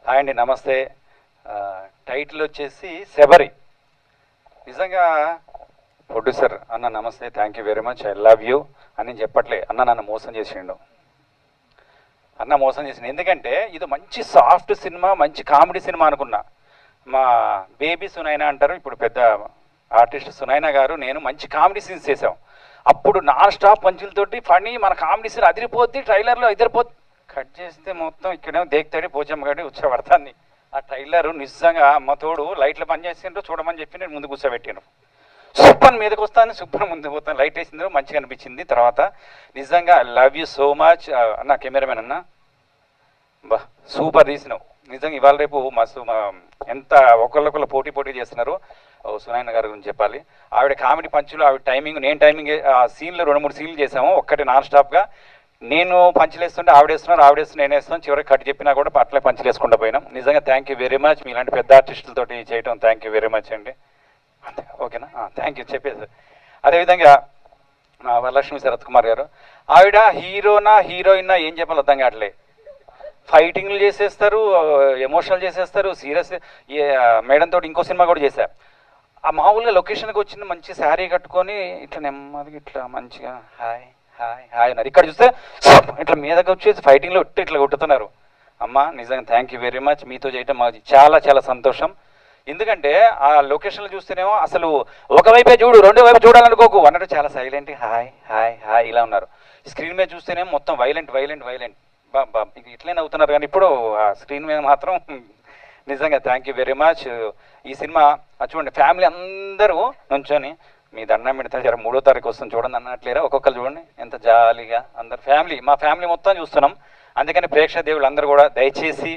Hi అండి, నమస్తే. Title వచ్చేసి శబరి. నిజంగా ప్రొడ్యూసర్ అన్న నమస్తే, thank you very much, I love you అని చెప్పట్లే. అన్న నన్ను మోసం చేసిండు, అన్న మోసం చేసిండు. ఎందుకంటే ఇది మంచి సాఫ్ట్ సినిమా, మంచి కామెడీ సినిమా అనుకున్నా. మా బేబీ సునైనా అంటారు, ఇప్పుడు పెద్ద ఆర్టిస్ట్ సునైనా గారు, నేను మంచి కామెడీ సీన్స్ చేసాం. అప్పుడు నాన్ స్టాప్ పంచులతోటి ఫనీ మన కామెడీ సీన్ అదిరిపోద్ది, ట్రైలర్లో ఎదిరిపోద్ది. కట్ చేస్తే మొత్తం ఇక్కడేమో దేక్తాడి పోచమ్మ గడి ఉచ్చబడతాన్ని. ఆ ట్రైలర్ నిజంగా అమ్మ తోడు లైట్లు పని చేసిండ్రు, చూడమని చెప్పి నేను ముందు కూర్చోబెట్టాను. సూపర్ మీదకి వస్తాను, సూపర్ ముందుకు పోతాను. లైట్ వేసిందో మంచిగా అనిపించింది. తర్వాత నిజంగా I love you so much అన్న, కెమెరామెన్ అన్న, బా సూపర్ తీసినావు. నిజంగా ఇవాళ రేపు మస్తు ఎంత ఒకళ్ళొకళ్ళు పోటీ చేస్తున్నారు. సునైనా గారి గురించి చెప్పాలి. ఆవిడ కామెడీ పంచులు, ఆవిడ టైమింగ్, నేను టైమింగ్ ఆ సీన్లు 2-3 సీన్లు చేసాము. ఒక్కటి నాన్ స్టాప్గా నేను పంచులు వేస్తుంటే ఆవిడేస్తున్నారు, ఆవిడేస్తున్నా నేను వేస్తున్నాను. చివరికి కట్ చెప్పినా కూడా అట్లే పంచులు వేసుకుంటూ పోయినాం. నిజంగా థ్యాంక్ యూ వెరీ మచ్. మీలాంటి పెద్ద ఆర్టిస్టులతోటి చేయటం థ్యాంక్ యూ వెరీ మచ్ అండి. అంతే, ఓకేనా? థ్యాంక్ యూ చెప్పేసి. అదేవిధంగా వరలక్ష్మి శరత్ కుమార్ గారు, ఆవిడ హీరోనా హీరోయినా ఏం చెప్పాలి అర్థం కావట్లే. ఫైటింగ్లు చేసేస్తారు, ఎమోషనల్ చేసేస్తారు, సీరియస్. మేడంతో ఇంకో సినిమా కూడా చేశా. ఆ మామూలుగా లొకేషన్కి వచ్చిన మంచి శారీ కట్టుకొని ఇట్లా నెమ్మదిగా ఇట్లా మంచిగా హాయ్ హాయ్ హాయ్ అన్నారు. ఇక్కడ చూస్తే ఇట్లా మీదకి వచ్చేసి ఫైటింగ్లో ఇట్లా కొట్టుతున్నారు. అమ్మ నిజంగా థ్యాంక్ యూ వెరీ మచ్. మీతో చేయటం మాకు చాలా చాలా సంతోషం. ఎందుకంటే ఆ లొకేషన్లో చూస్తేనేమో అసలు ఒకవైపే చూడు, రెండో వైపు చూడాలనుకోకు అన్నట్టు చాలా సైలెంట్ హాయ్ హాయ్ హాయ్ ఇలా ఉన్నారు. స్క్రీన్ మీద చూస్తేనేమో మొత్తం వైలెంట్ వైలెంట్ వైలెంట్. ఇట్లనే అవుతున్నారు, కానీ ఇప్పుడు ఆ స్క్రీన్ మీద మాత్రం నిజంగా థ్యాంక్ యూ వెరీ మచ్. ఈ సినిమా చూడండి, ఫ్యామిలీ అందరూ నుంచొని మీ దండం పెడితే జర 3వ తారీఖు వస్తుంది చూడండి అన్నట్లేరా. ఒక్కొక్కరు చూడండి ఎంత జాలీగా అందరు ఫ్యామిలీ, మా ఫ్యామిలీ మొత్తం చూస్తున్నాం. అందుకని ప్రేక్షక దేవుళ్ళు అందరూ కూడా దయచేసి,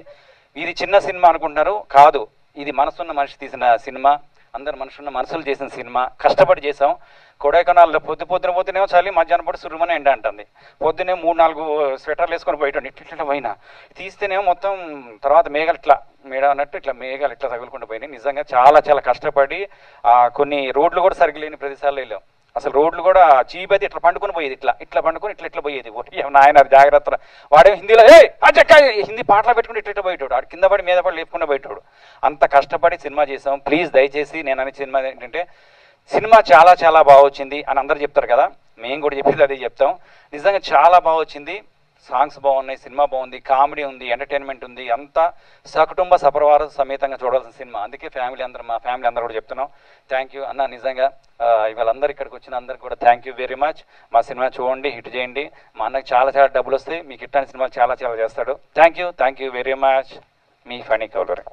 ఇది చిన్న సినిమా అనుకుంటున్నారు, కాదు, ఇది మనసున్న మనిషి తీసిన సినిమా, అందరు మనుషున్న మనసులు చేసిన సినిమా. కష్టపడి చేసాం. కొడైకెనాల్లో పొద్దున పోతేనేమో చలి, మధ్యాహ్నం పూట సురుమనే ఎండ అంటుంది. పొద్దునే 3-4 స్వెటర్లు వేసుకొని పోయేటండి. ఇట్లా పోయినా తీస్తేనేమో మొత్తం తర్వాత మేఘాలు ఇట్లా మేడ అన్నట్టు ఇట్లా మేఘాలు ఇట్లా తగులుకుంటూ పోయినాయి. నిజంగా చాలా చాలా కష్టపడి కొన్ని రోడ్లు కూడా సరిగ్గా లేని ప్రదేశాల్లో వెళ్ళాం. అసలు రోడ్లు కూడా చీప్ అయితే ఇట్లా పండుకొని పోయేది, ఇట్లా పండుకొని ఇట్లా పోయేది. నాయన జాగ్రత్త. వాడే హిందీలో హిందీ పాటలు పెట్టుకుని ఇట్లా పోయేటోడు, ఆడు కింద పడి మీద పడి లేపుకుండా పోయేటోడు. అంత కష్టపడి సినిమా చేసాం. ప్లీజ్ దయచేసి నేను అనే సినిమా ఏంటంటే, సినిమా చాలా చాలా బాగా వచ్చింది అని అందరు చెప్తారు కదా, మేము కూడా చెప్పేది అదే చెప్తాం. నిజంగా చాలా బాగా వచ్చింది. సాంగ్స్ బాగున్నాయి, సినిమా బాగుంది, కామెడీ ఉంది, ఎంటర్టైన్మెంట్ ఉంది. అంతా సకుటుంబ సపరివార సమేతంగా చూడాల్సిన సినిమా. అందుకే ఫ్యామిలీ అందరూ, మా ఫ్యామిలీ అందరూ కూడా చెప్తున్నాం థ్యాంక్ యూ అన్న. నిజంగా ఇవాళ అందరు ఇక్కడికి వచ్చిన అందరికి కూడా థ్యాంక్ యూ వెరీ మచ్. మా సినిమా చూడండి, హిట్ చేయండి. మా అన్నకి చాలా చాలా డబ్బులు వస్తాయి, మీకు ఇట్లాంటి సినిమాలు చాలా చాలా చేస్తాడు. Thank you very much. మీ ఫనీ కౌలర్.